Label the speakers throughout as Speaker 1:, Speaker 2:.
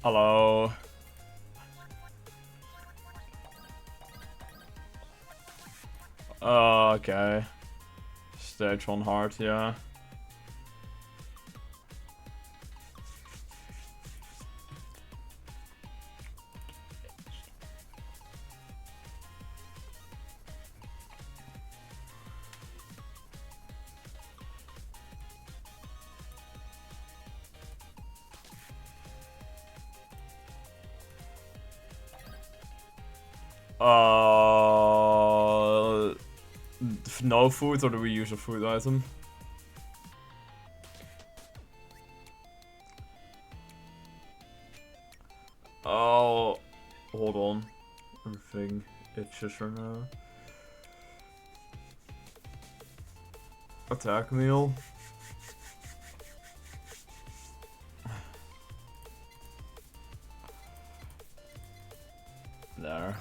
Speaker 1: Hello. Okay. Stage 1 hard, yeah. No food, or do we use a food item? Oh, hold on. Everything itches right now. Attack meal. There.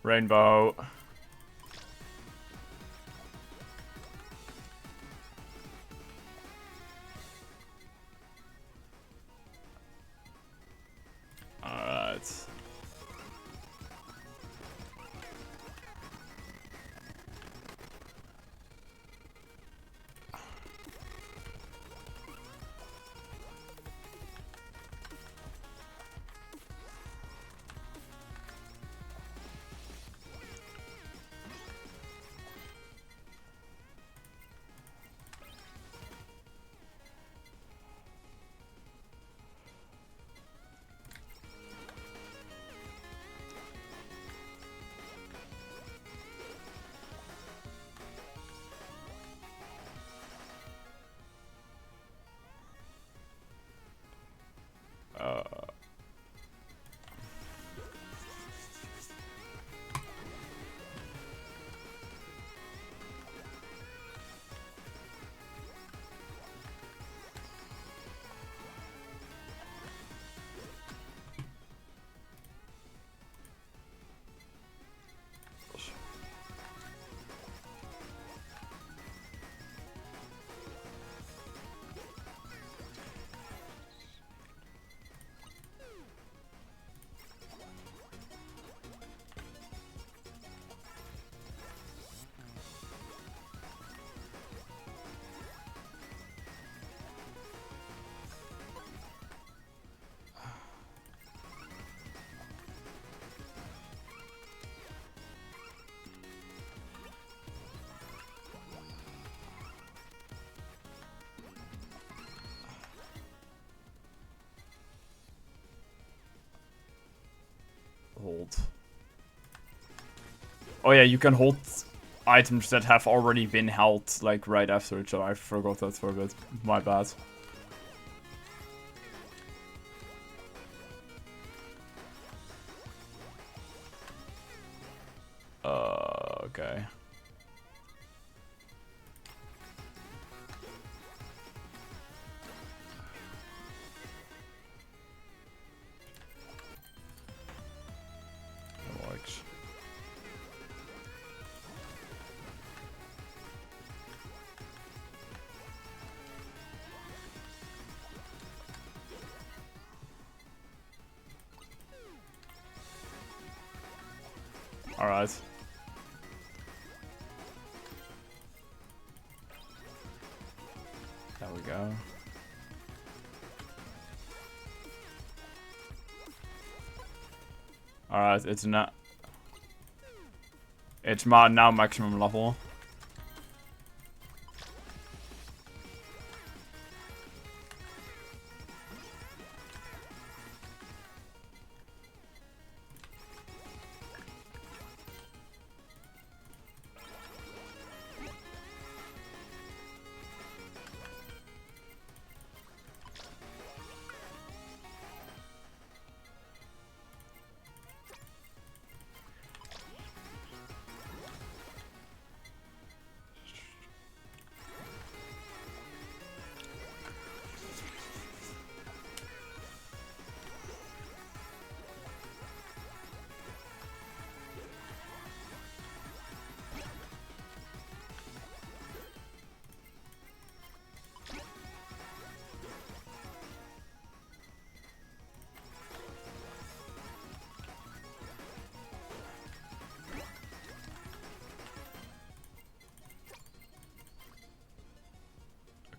Speaker 1: Rainbow. Alright. Hold. Oh yeah, you can hold items that have already been held, like, right after each other. I forgot that for a bit. My bad. Okay. That works. Alright. There we go. Alright, it's not. It's now maximum level.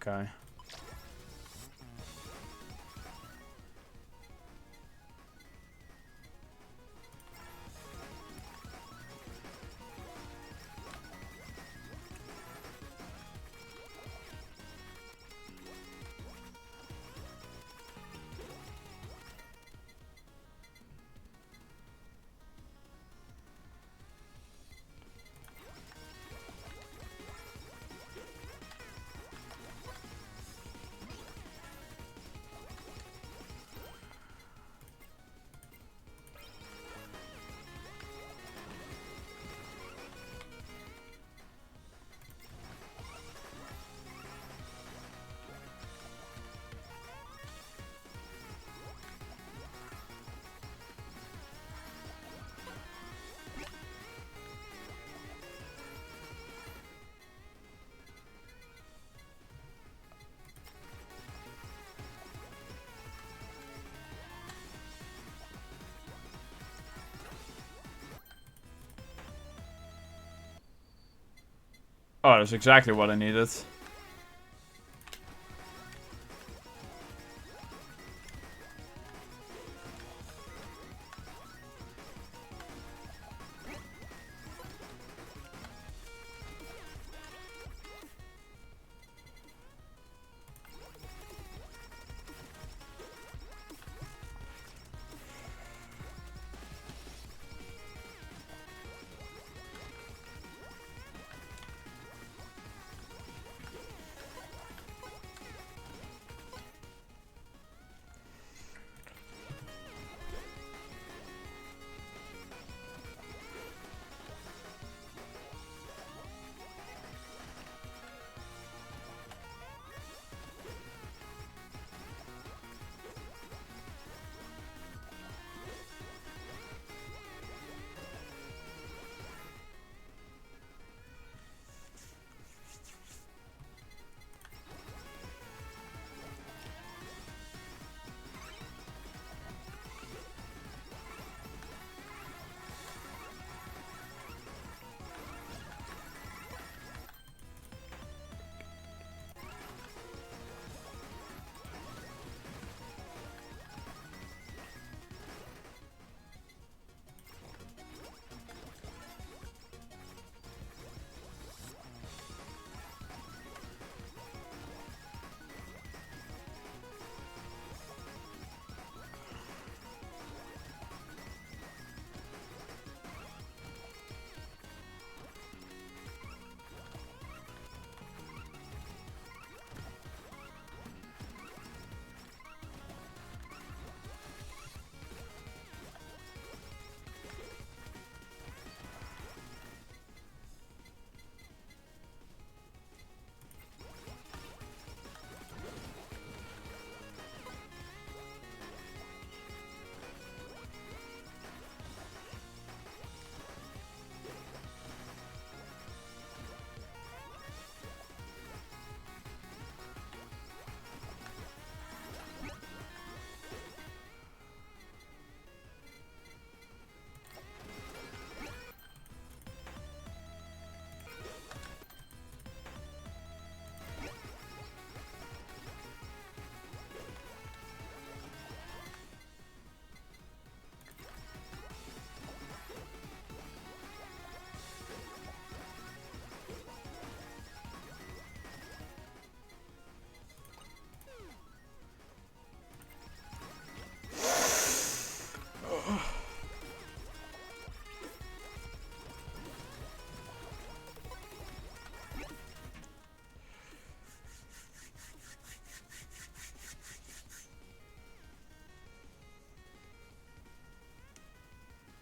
Speaker 1: Okay. Oh, that's exactly what I needed.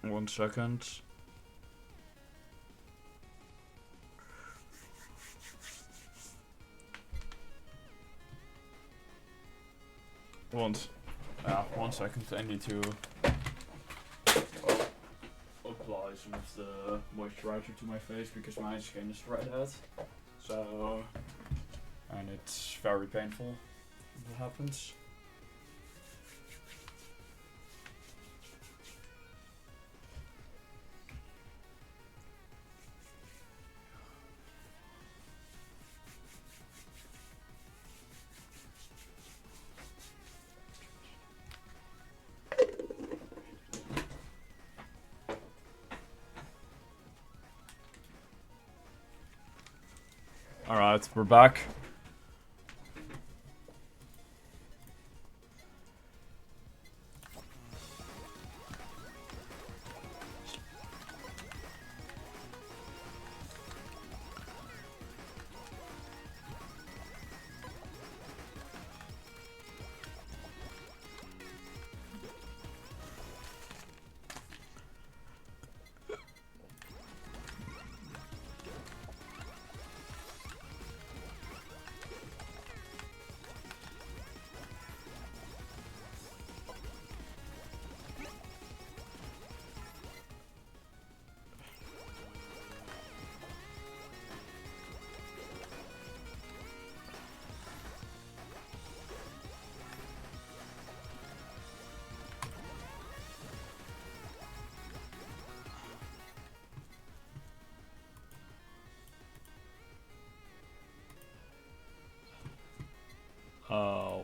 Speaker 1: 1 second. One second. I need to apply some of the moisturizer to my face because my skin is red hot. So, and it's very painful when it happens. Alright, we're back.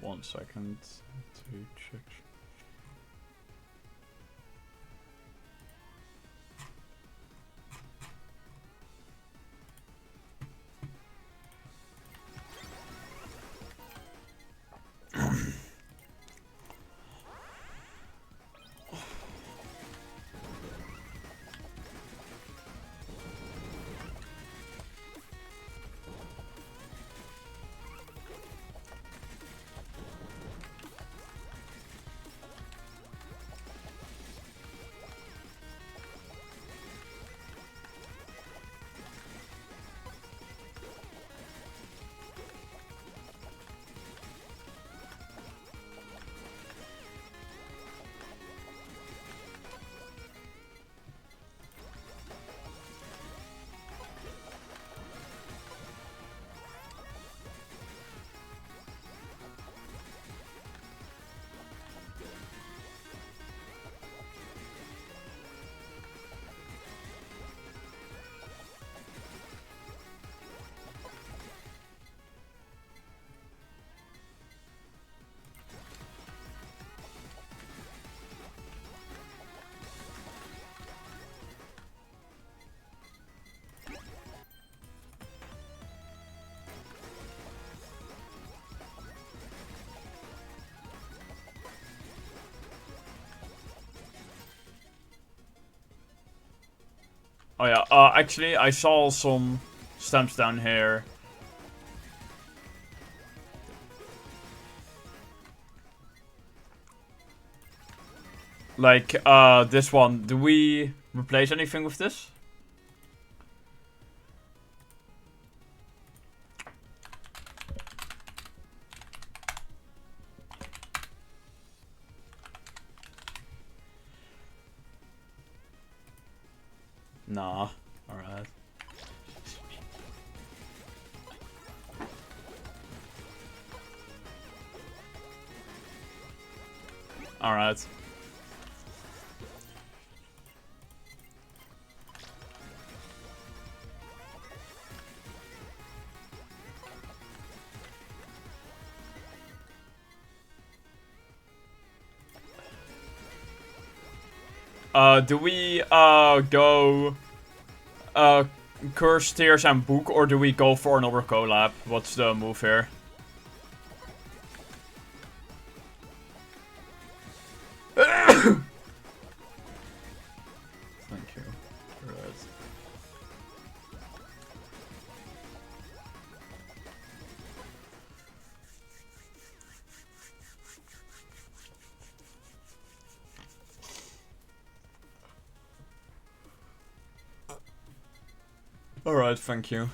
Speaker 1: One second to check. Oh yeah, actually I saw some stamps down here. Like, this one. Do we replace anything with this? Nah. Alright. Alright. Do we, go, Curse, Tears, and Book, or do we go for another collab? What's the move here? Thank you. Right. Alright, thank you.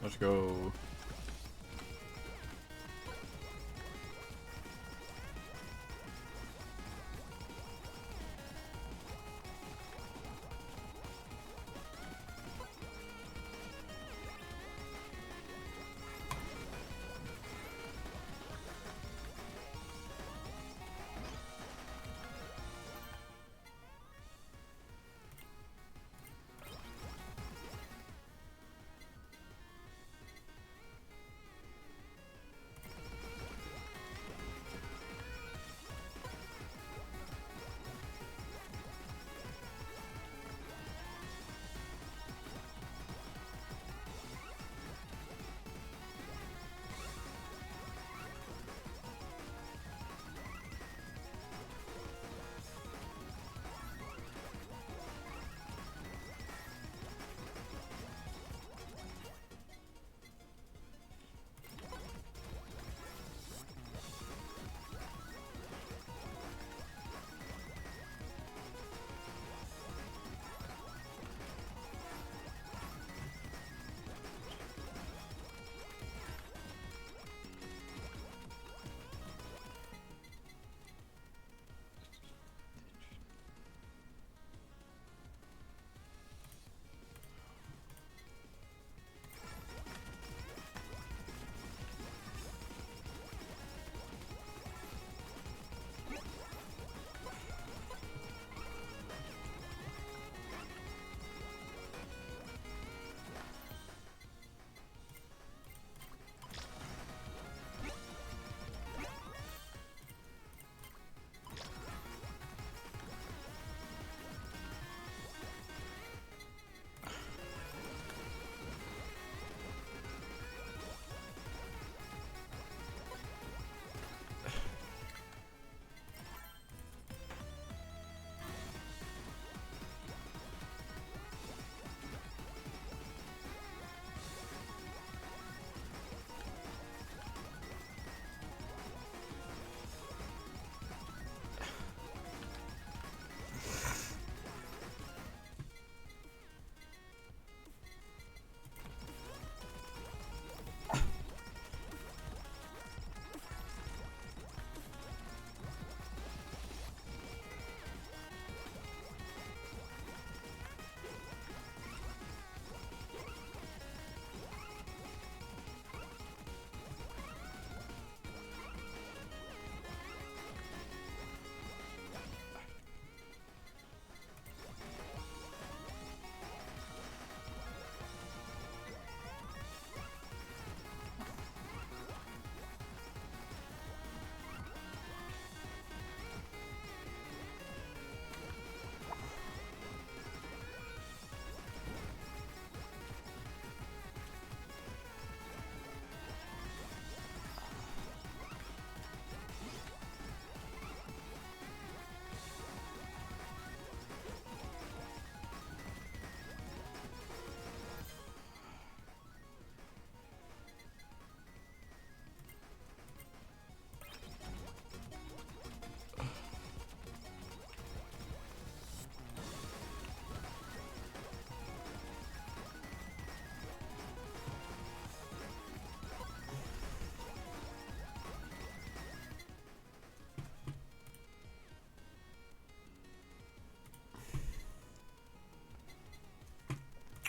Speaker 1: Let's go.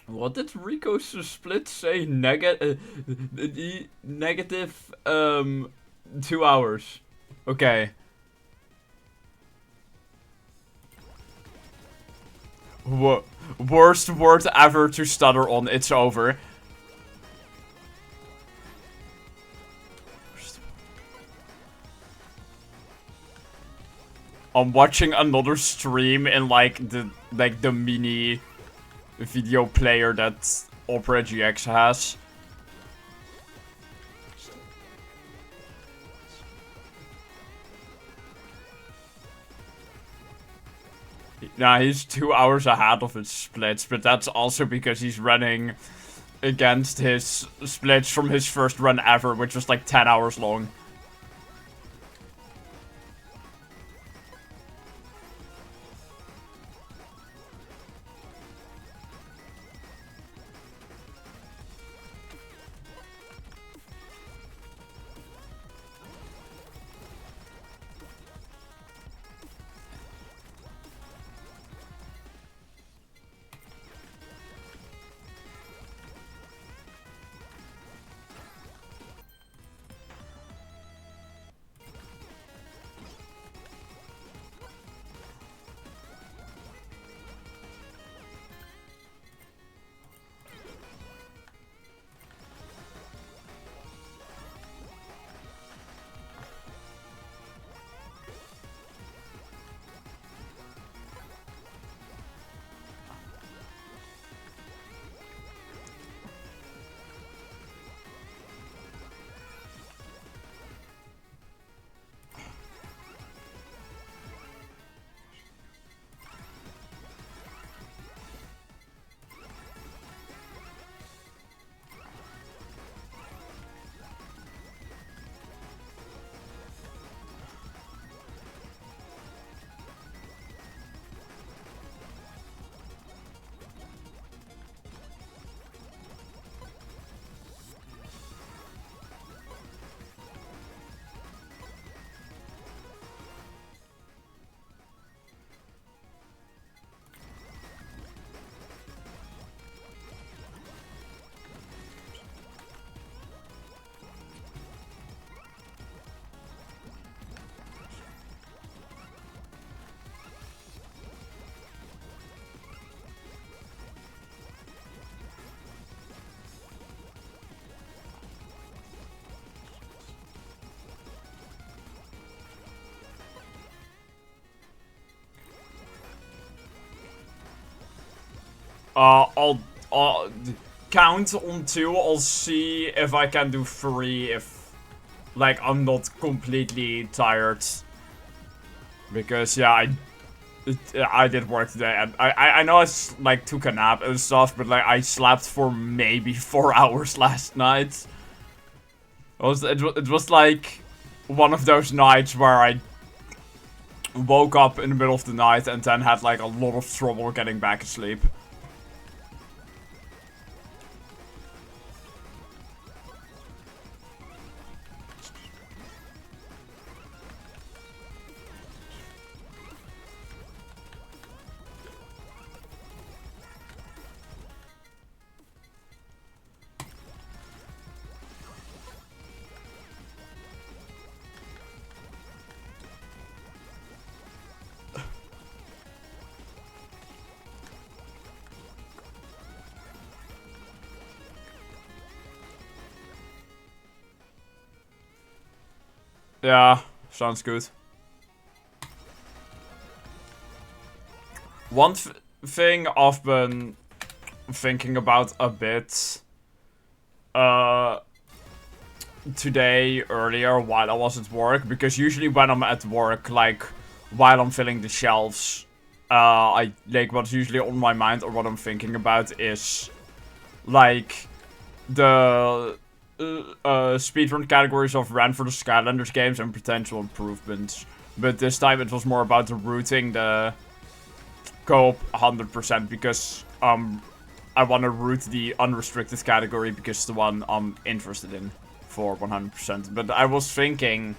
Speaker 1: What did Rico's split say? Negative 2 hours. Okay. Worst word ever to stutter on. It's over. I'm watching another stream in like the mini video player that Opera GX has. Nah, he's 2 hours ahead of his splits, but that's also because he's running against his splits from his first run ever, which was like 10 hours long. I'll count on 2. I'll see if I can do 3 if, like, I'm not completely tired. Because, yeah, I did work today, and I know I, like, took a nap and stuff, but, like, I slept for maybe 4 hours last night. It was, like, one of those nights where I woke up in the middle of the night and then had, like, a lot of trouble getting back asleep. Yeah, sounds good. One thing I've been thinking about a bit today earlier while I was at work, because usually when I'm at work, like while I'm filling the shelves, like what's usually on my mind or what I'm thinking about is like the speedrun categories of Ran for the Skylanders games and potential improvements. But this time it was more about the routing the co-op 100% because I want to root the unrestricted category because it's the one I'm interested in for 100%. But I was thinking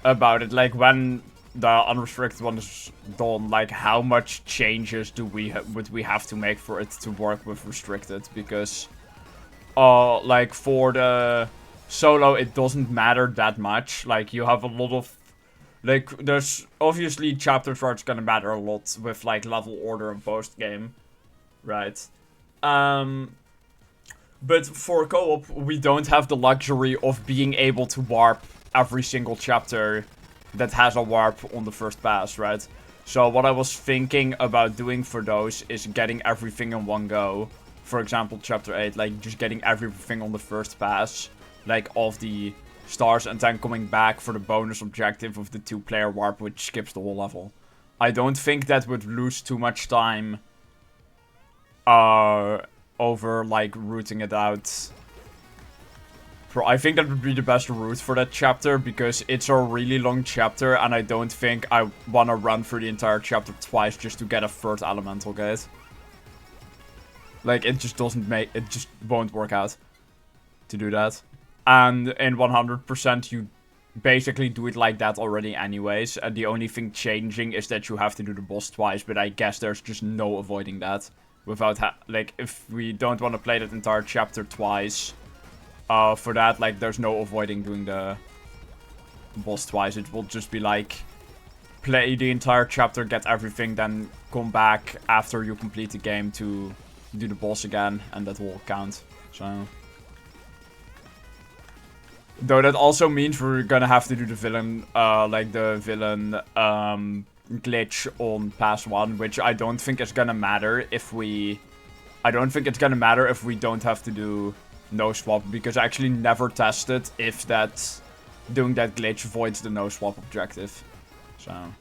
Speaker 1: about it, like when the unrestricted one is done, like, how much changes would we have to make for it to work with restricted? Because, like, for the solo, it doesn't matter that much. Like, you have a lot of, like, there's obviously chapters where it's gonna matter a lot with, like, level order and post-game, right? But for co-op, we don't have the luxury of being able to warp every single chapter that has a warp on the first pass, right? So what I was thinking about doing for those is getting everything in one go. For example, chapter 8, like, just getting everything on the first pass, like, of the stars, and then coming back for the bonus objective of the 2-player warp, which skips the whole level. I don't think that would lose too much time over, like, rooting it out. I think that would be the best route for that chapter, because it's a really long chapter, and I don't think I want to run through the entire chapter twice just to get a third elemental gate. Like, it just it just won't work out to do that. And in 100%, you basically do it like that already anyways, and the only thing changing is that you have to do the boss twice, but I guess there's just no avoiding that. Without, like, if we don't want to play that entire chapter twice, for that, like, there's no avoiding doing the boss twice. It will just be like, play the entire chapter, get everything, then come back after you complete the game to do the boss again, and that will count. So, though that also means we're gonna have to do the villain, like the villain, glitch on pass 1, which I don't think is gonna matter if we... I don't think it's gonna matter if we don't have to do no swap, because I actually never tested if that doing that glitch voids the no swap objective. So,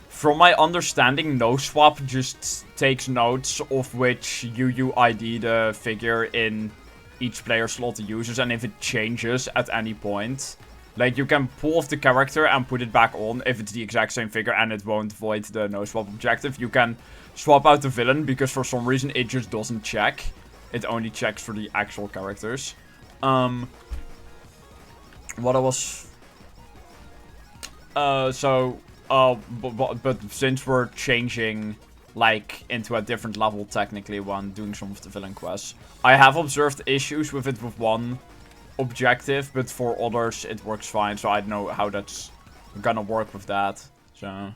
Speaker 1: from my understanding, no swap just takes notes of which UUID the figure in each player slot uses, and if it changes at any point, like, you can pull off the character and put it back on if it's the exact same figure and it won't void the no swap objective. You can swap out the villain because for some reason it just doesn't check. It only checks for the actual characters. What I was... but since we're changing, like, into a different level technically when doing some of the villain quests, I have observed issues with it with one objective, but for others it works fine, so I don't know how that's gonna work with that. So,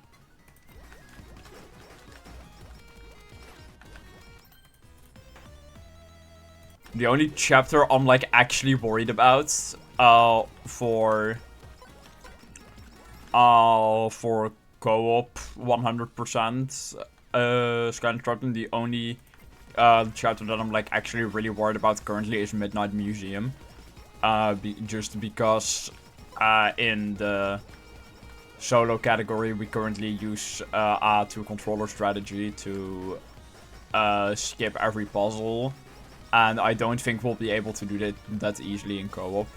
Speaker 1: the only chapter I'm, like, actually worried about for co-op 100% Skyrim Trotton, the only chapter that I'm, like, actually really worried about currently is Midnight Museum. Just because in the solo category we currently use a 2-controller strategy to skip every puzzle, and I don't think we'll be able to do that easily in co-op.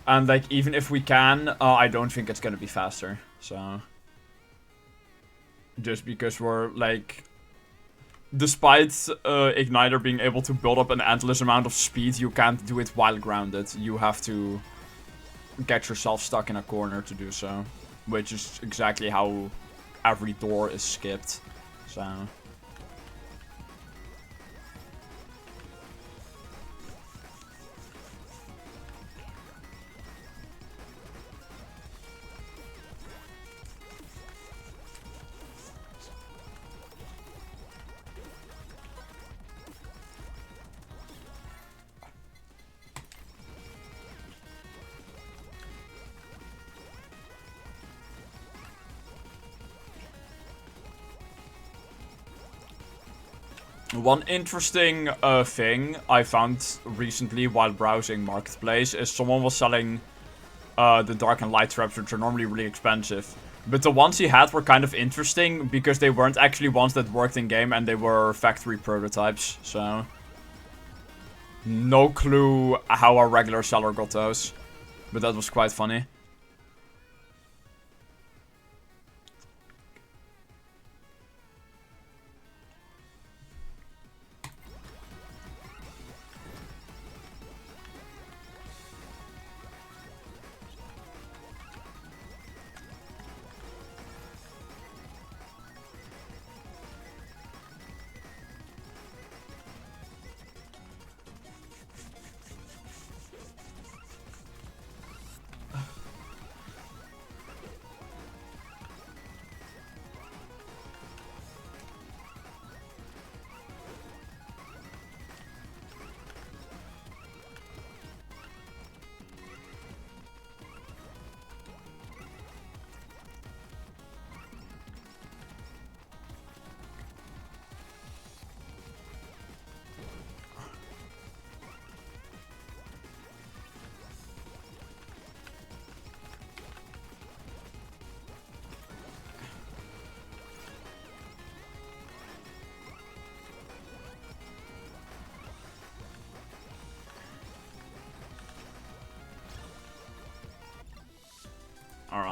Speaker 1: And, like, even if we can, I don't think it's gonna be faster. So, just because we're, like, despite Igniter being able to build up an endless amount of speed, you can't do it while grounded. You have to get yourself stuck in a corner to do so. Which is exactly how every door is skipped. So, one interesting thing I found recently while browsing Marketplace is someone was selling the Dark and Light traps, which are normally really expensive. But the ones he had were kind of interesting because they weren't actually ones that worked in-game and they were factory prototypes, so... no clue how a regular seller got those, but that was quite funny.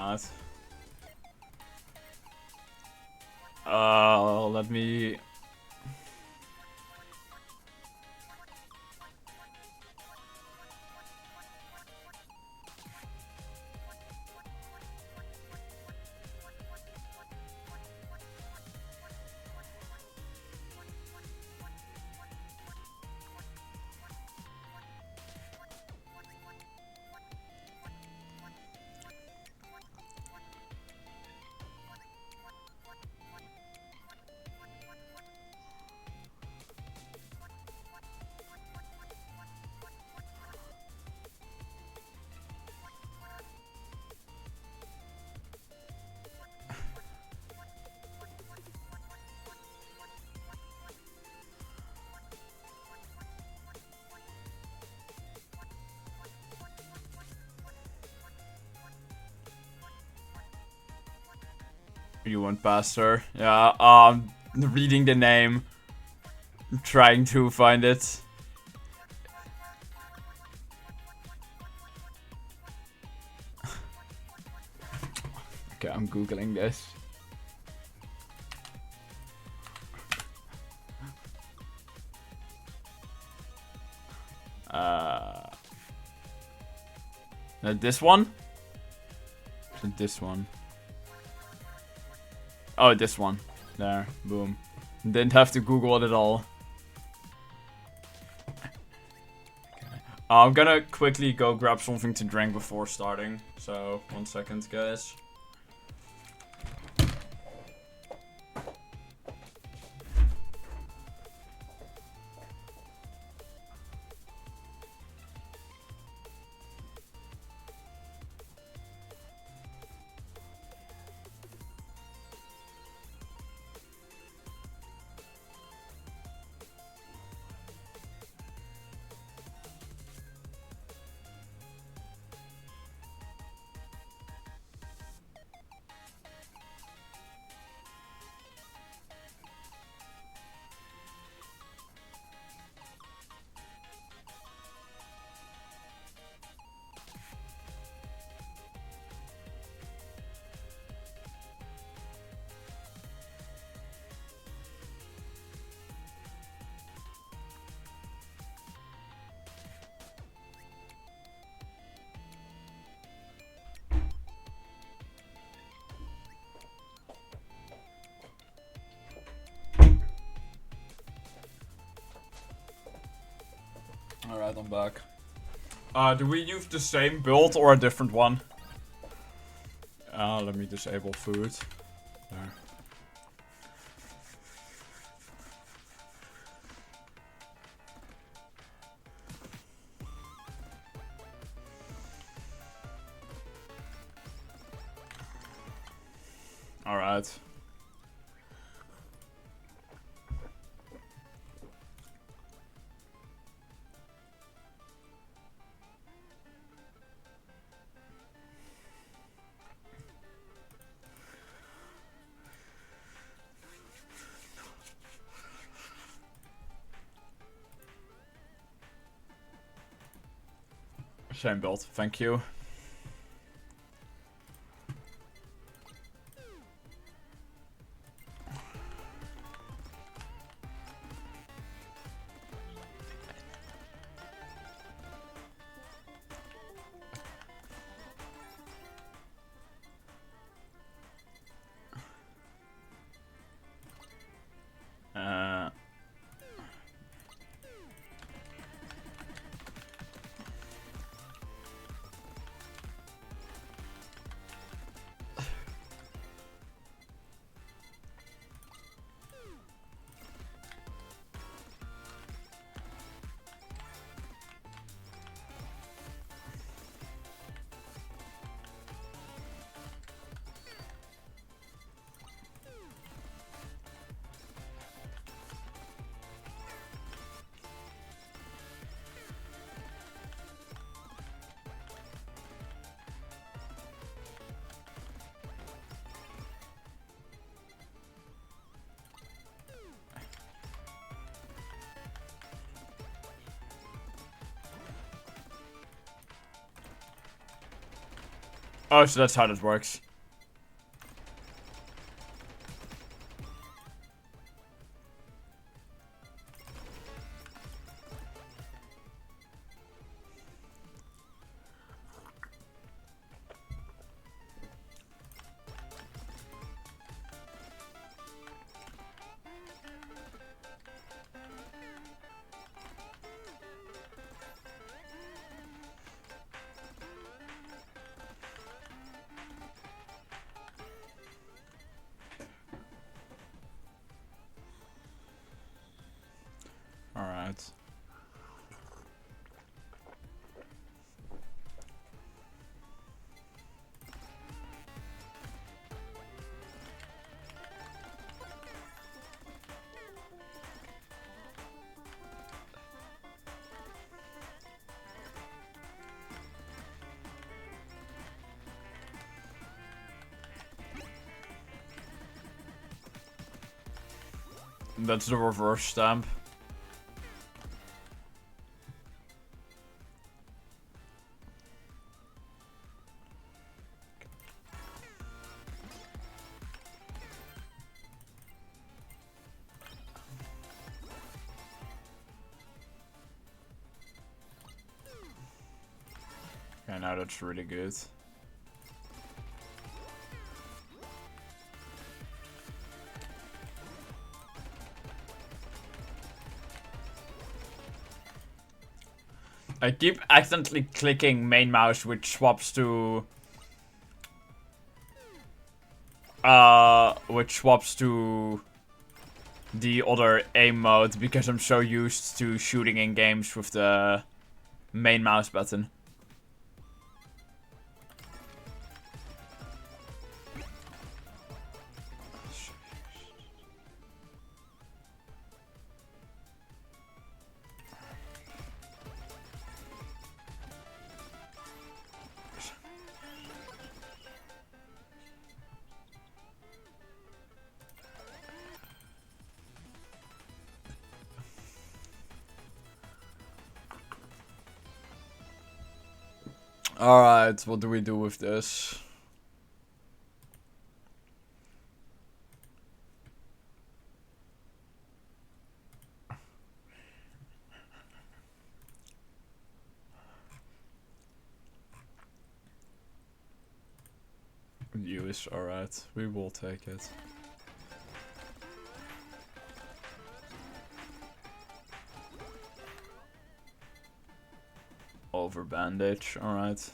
Speaker 1: not. Let me... You went past her. Yeah, reading the name. Trying to find it. Okay, I'm googling this. This one? Is it this one? Oh, this one. There, boom. Didn't have to Google it at all. Okay. I'm gonna quickly go grab something to drink before starting. So, 1 second, guys. Alright, I'm back. Do we use the same build or a different one? Let me disable food. There. Alright. Same build, thank you. Oh, so that's how this works. Alright. That's the reverse stamp. Okay, now that's really good. I keep accidentally clicking main mouse, which swaps to the other aim mode because I'm so used to shooting in games with the main mouse button. Alright, what do we do with this? Use, alright, we will take it. Over bandage, alright.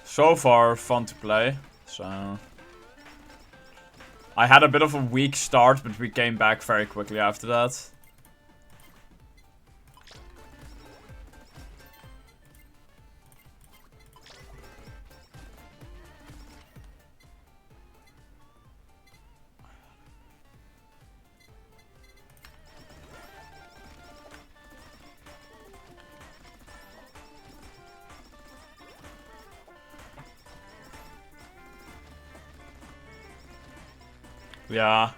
Speaker 1: So far, fun to play, so... I had a bit of a weak start, but we came back very quickly after that. Yeah.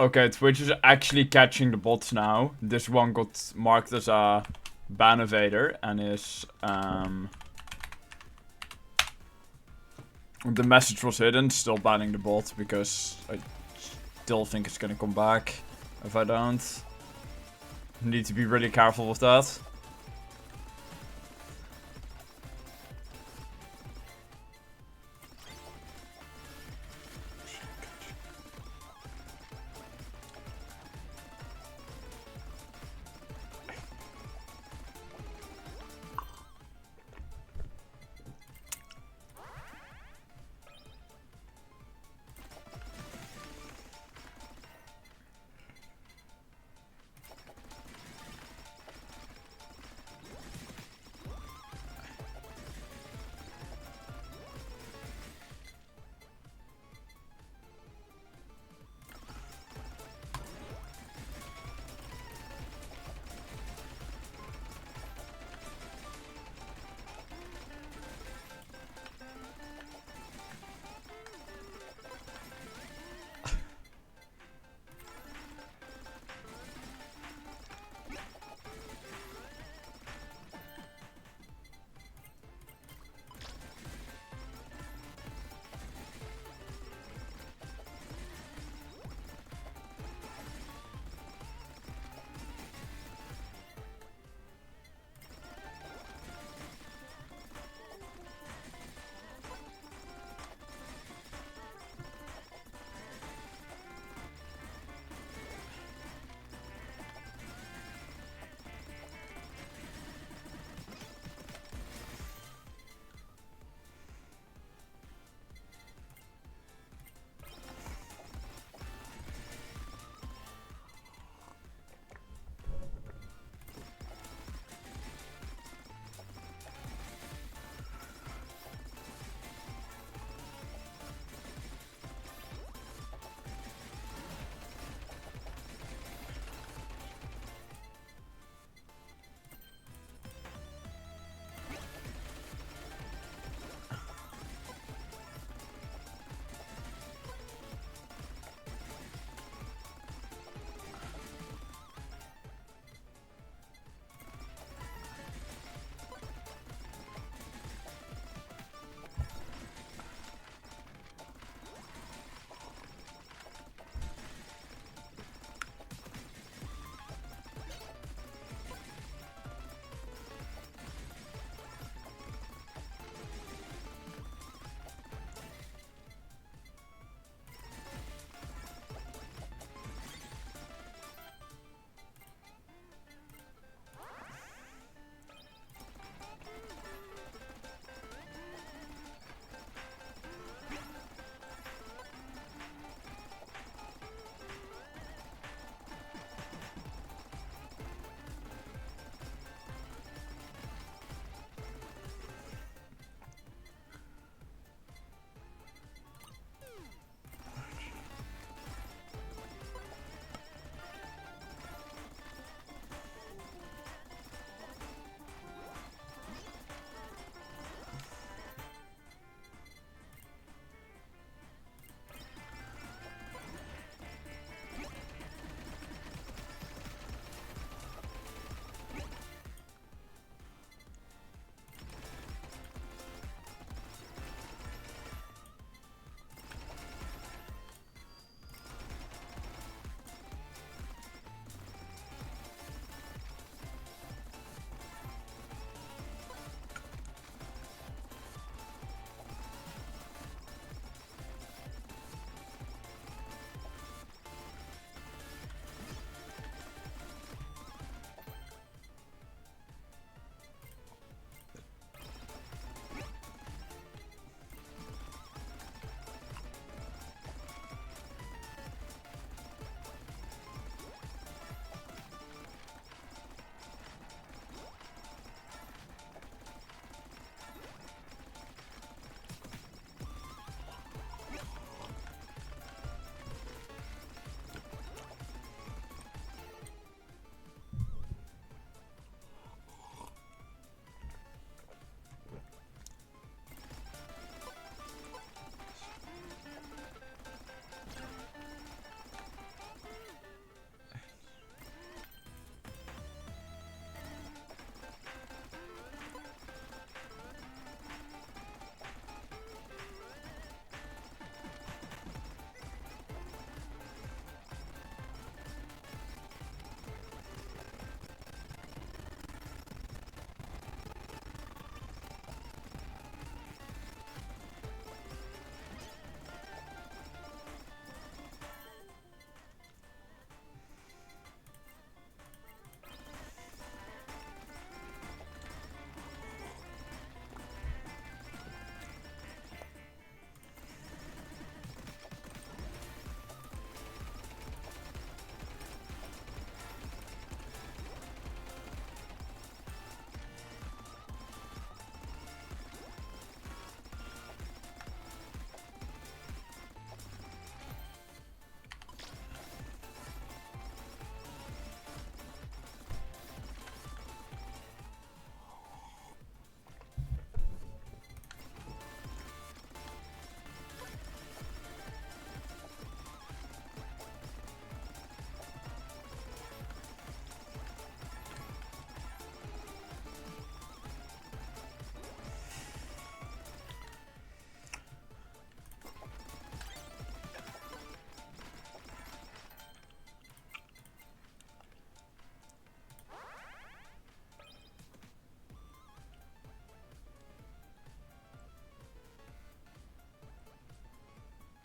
Speaker 1: Okay, Twitch is actually catching the bots now. This one got marked as a ban evader and is the message was hidden, still banning the bot because I still think it's gonna come back if I don't. Need to be really careful with that.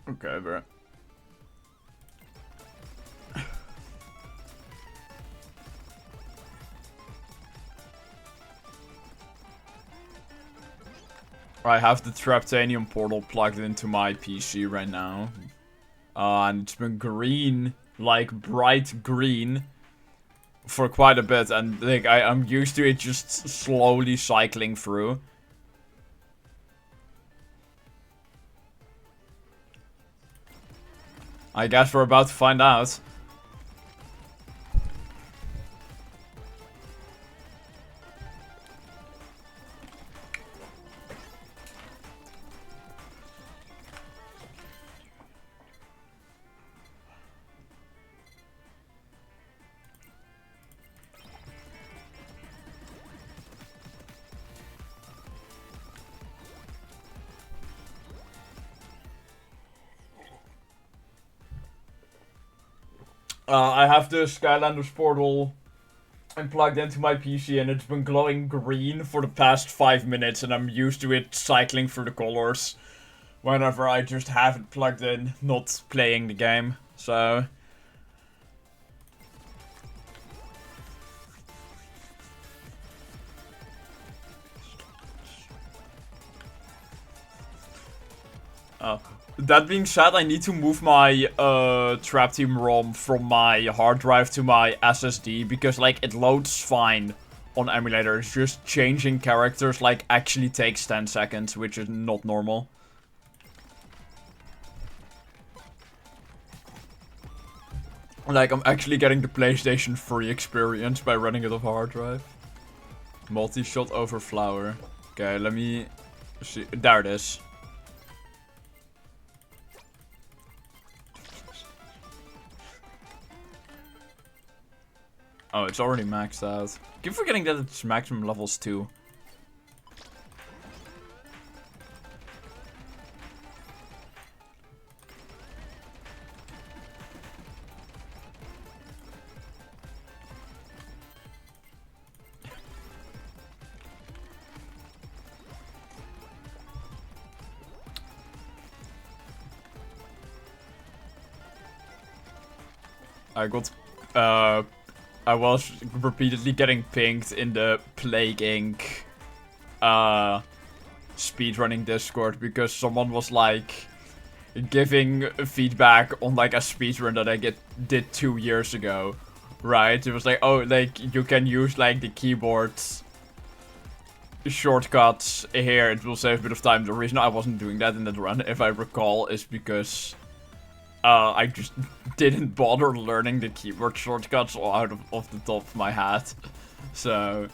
Speaker 1: Okay, bro. I have the Traptanium portal plugged into my PC right now. And it's been green, like bright green, for quite a bit. And like I'm used to it just slowly cycling through. I guess we're about to find out. I have the Skylanders portal plugged into my PC and it's been glowing green for the past 5 minutes and I'm used to it cycling through the colors whenever I just have it plugged in, not playing the game. So... that being said, I need to move my Trap Team ROM from my hard drive to my SSD because like it loads fine on emulators. Just changing characters like actually takes 10 seconds, which is not normal. Like I'm actually getting the PlayStation 3 experience by running it off hard drive. Multi-shot over flower. Okay, let me see. There it is. Oh, it's already maxed out. Keep forgetting that it's maximum levels too. I was repeatedly getting pinged in the Plague Inc. Speedrunning Discord because someone was like giving feedback on like a speedrun that I did 2 years ago, right? It was like, oh, like you can use like the keyboard shortcuts here, it will save a bit of time. The reason I wasn't doing that in that run, if I recall, is because I just didn't bother learning the keyboard shortcuts out of the top of my head. So...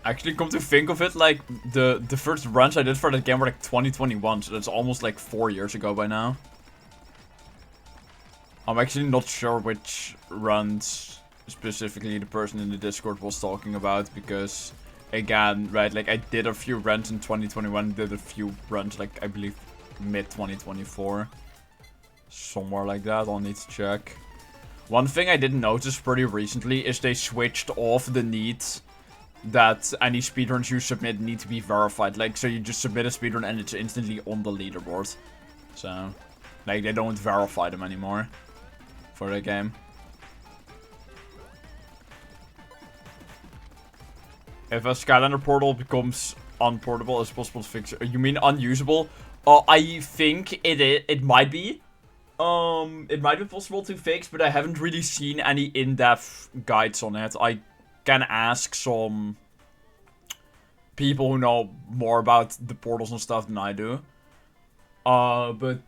Speaker 1: Actually, come to think of it, like, the first runs I did for that game were like 2021, so that's almost like 4 years ago by now. I'm actually not sure which runs specifically the person in the Discord was talking about, because, again, right, like, I did a few runs in 2021, did a few runs, like, I believe, mid-2024. Somewhere like that, I'll need to check. One thing I didn't notice pretty recently is they switched off the need that any speedruns you submit need to be verified. Like, so you just submit a speedrun and it's instantly on the leaderboard. So, like, they don't verify them anymore for the game. If a Skylander portal becomes unportable, it's possible to fix it. You mean unusable? I think it might be. It might be possible to fix, but I haven't really seen any in-depth guides on it. I can ask some people who know more about the portals and stuff than I do. But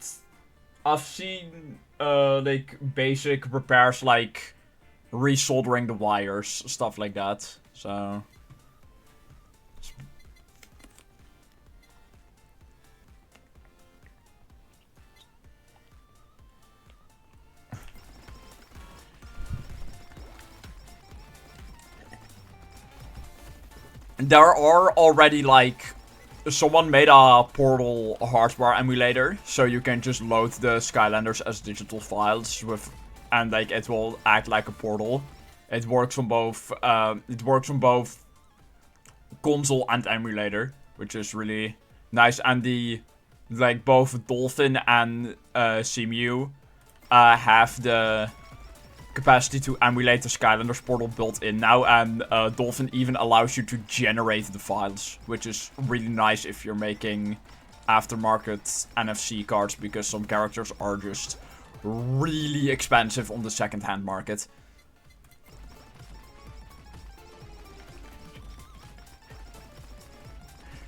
Speaker 1: I've seen like basic repairs, like resoldering the wires, stuff like that. So there are already, like, someone made a Portal hardware emulator, so you can just load the Skylanders as digital files and like it will act like a Portal. It works on both. It works on both console and emulator, which is really nice. And both Dolphin and Simu have the capacity to emulate the Skylanders portal built in now, and Dolphin even allows you to generate the files, which is really nice if you're making aftermarket NFC cards, because some characters are just really expensive on the second-hand market.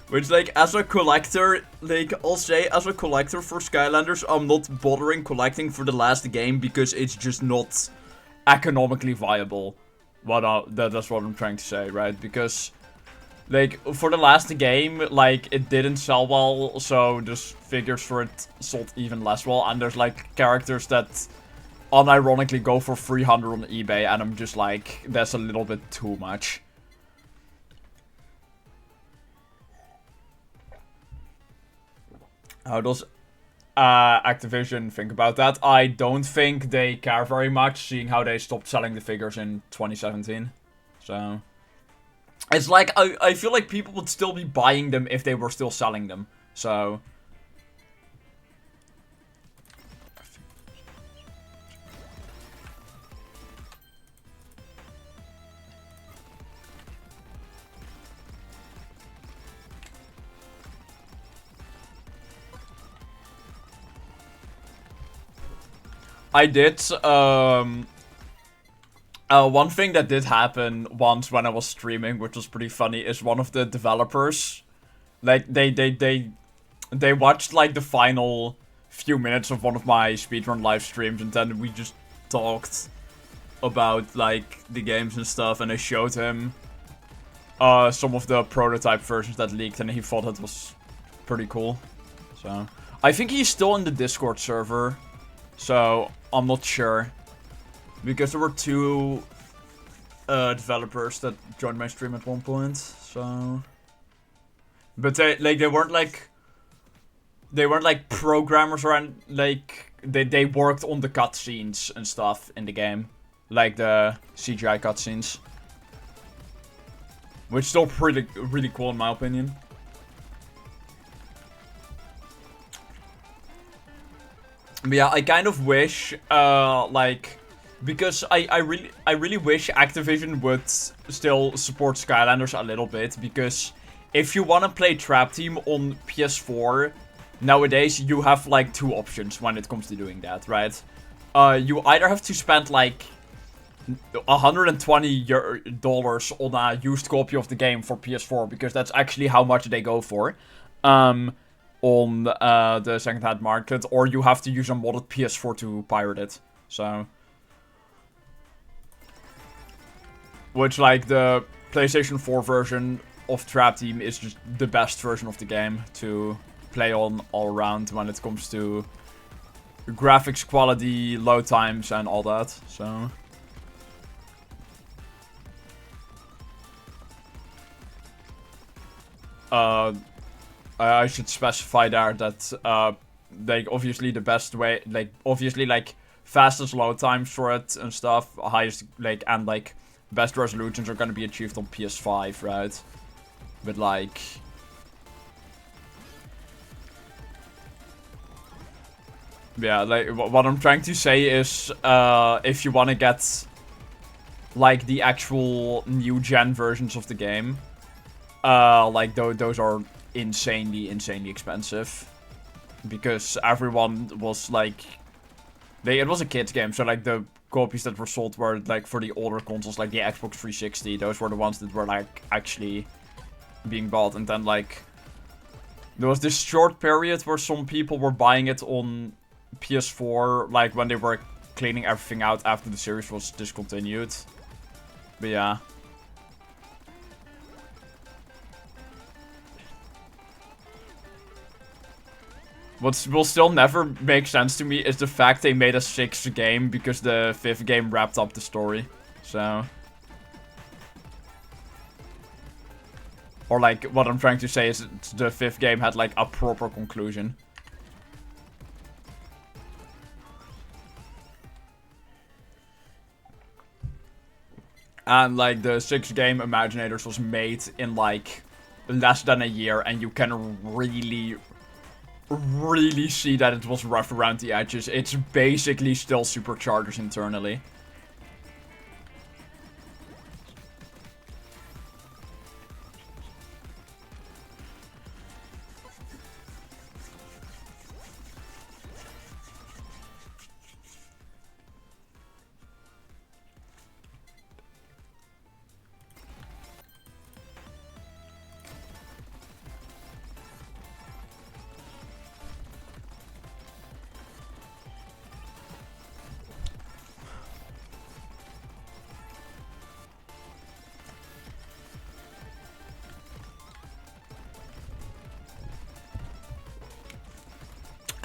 Speaker 1: Which, like, as a collector, like, I'll say, as a collector for Skylanders, I'm not bothering collecting for the last game, because it's just not economically viable. That's what I'm trying to say, right? Because, like, for the last game, like, it didn't sell well, so there's figures for it sold even less well, and there's, like, characters that unironically go for 300 on eBay, and I'm just like, that's a little bit too much. How does Activision think about that? I don't think they care very much, seeing how they stopped selling the figures in 2017. So it's like, I feel like people would still be buying them if they were still selling them. So I did, one thing that did happen once when I was streaming, which was pretty funny, is one of the developers, like, they watched, like, the final few minutes of one of my speedrun live streams, and then we just talked about, like, the games and stuff, and I showed him, some of the prototype versions that leaked, and he thought it was pretty cool. So I think he's still in the Discord server, so I'm not sure, because there were two developers that joined my stream at one point. So, but they weren't like programmers, or like they worked on the cutscenes and stuff in the game, like the CGI cutscenes, which is still really cool in my opinion. But yeah, I kind of wish, like, because I really wish Activision would still support Skylanders a little bit, because if you want to play Trap Team on PS4, nowadays you have, like, two options when it comes to doing that, right? You either have to spend, like, $120 on a used copy of the game for PS4, because that's actually how much they go for, on the second-hand market, or you have to use a modded PS4 to pirate it. So, which, like, the PlayStation 4 version of Trap Team is just the best version of the game to play on all around when it comes to graphics quality, load times, and all that. So I should specify there that, like, obviously the best way, like, obviously, like, fastest load times for it and stuff, highest, like, and, like, best resolutions are gonna be achieved on PS5, right? But, like, yeah, like, what I'm trying to say is, if you want to get, like, the actual new gen versions of the game, like, those are insanely expensive, because everyone was like, it was a kids game, so, like, the copies that were sold were, like, for the older consoles, like the Xbox 360. Those were the ones that were, like, actually being bought. And then, like, there was this short period where some people were buying it on PS4, like, when they were cleaning everything out after the series was discontinued. But yeah. What will still never make sense to me is the fact they made a 6th game, because the 5th game wrapped up the story. So Or like, what I'm trying to say is the 5th game had like a proper conclusion. And like the 6th game, Imaginators, was made in like less than a year, and you can really see that it was rough around the edges. It's basically still superchargers internally.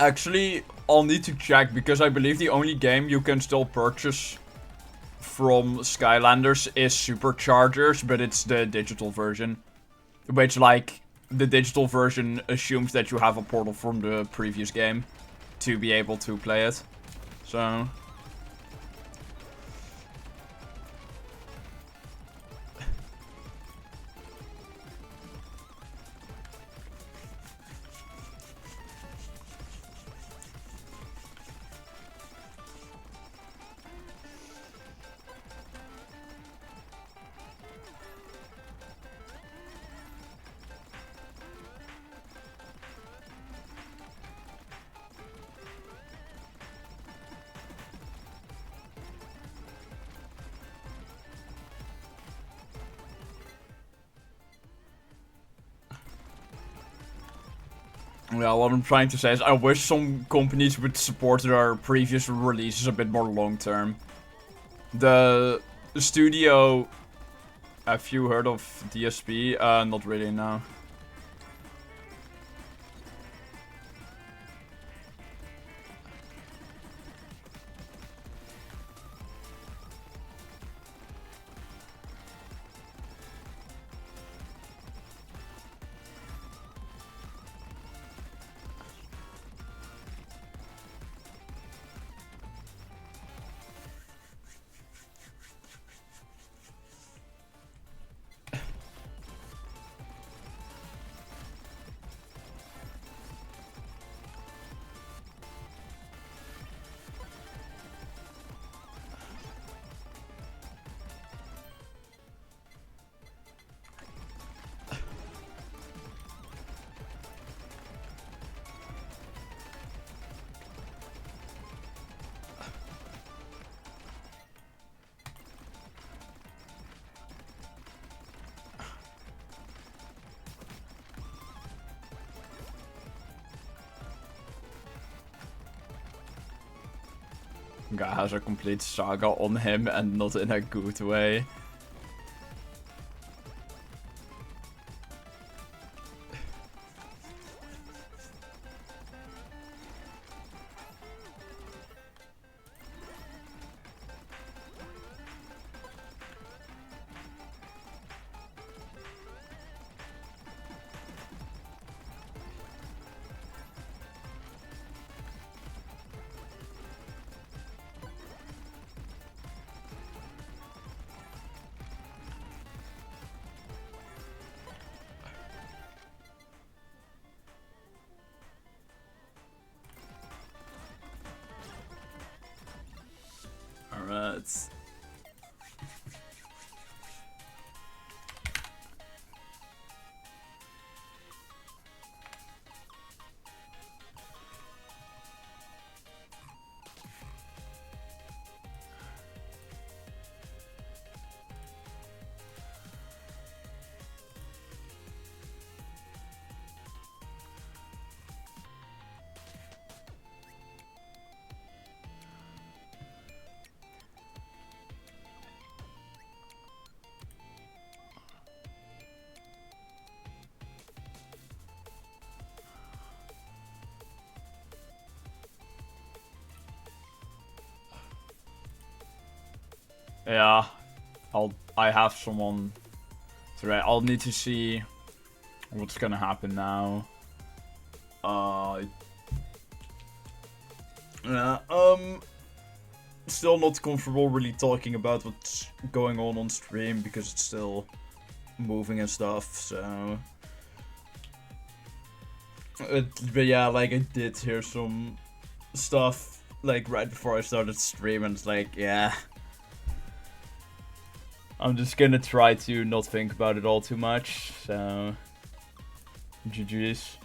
Speaker 1: Actually, I'll need to check, because I believe the only game you can still purchase from Skylanders is Superchargers, but it's the digital version. Which, like, the digital version assumes that you have a portal from the previous game to be able to play it. So... yeah, what I'm trying to say is I wish some companies would support their previous releases a bit more long term. The studio... Have you heard of DSP? Not really, no. Guy has a complete saga on him, and not in a good way. Alright. Yeah, I have someone today. I'll need to see What's gonna happen now? Still not comfortable really talking about what's going on stream because it's still moving and stuff, so... But yeah, like, I did hear some stuff, like, right before I started stream, and it's like, yeah... I'm just gonna try to not think about it all too much, so... GG's.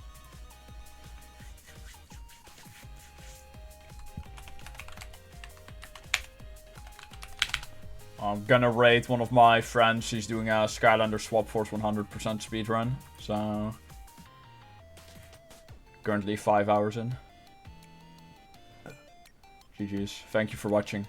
Speaker 1: I'm gonna raid one of my friends. He's doing a Skylander Swap Force 100% speedrun. So... Currently 5 hours in. GG's. Thank you for watching.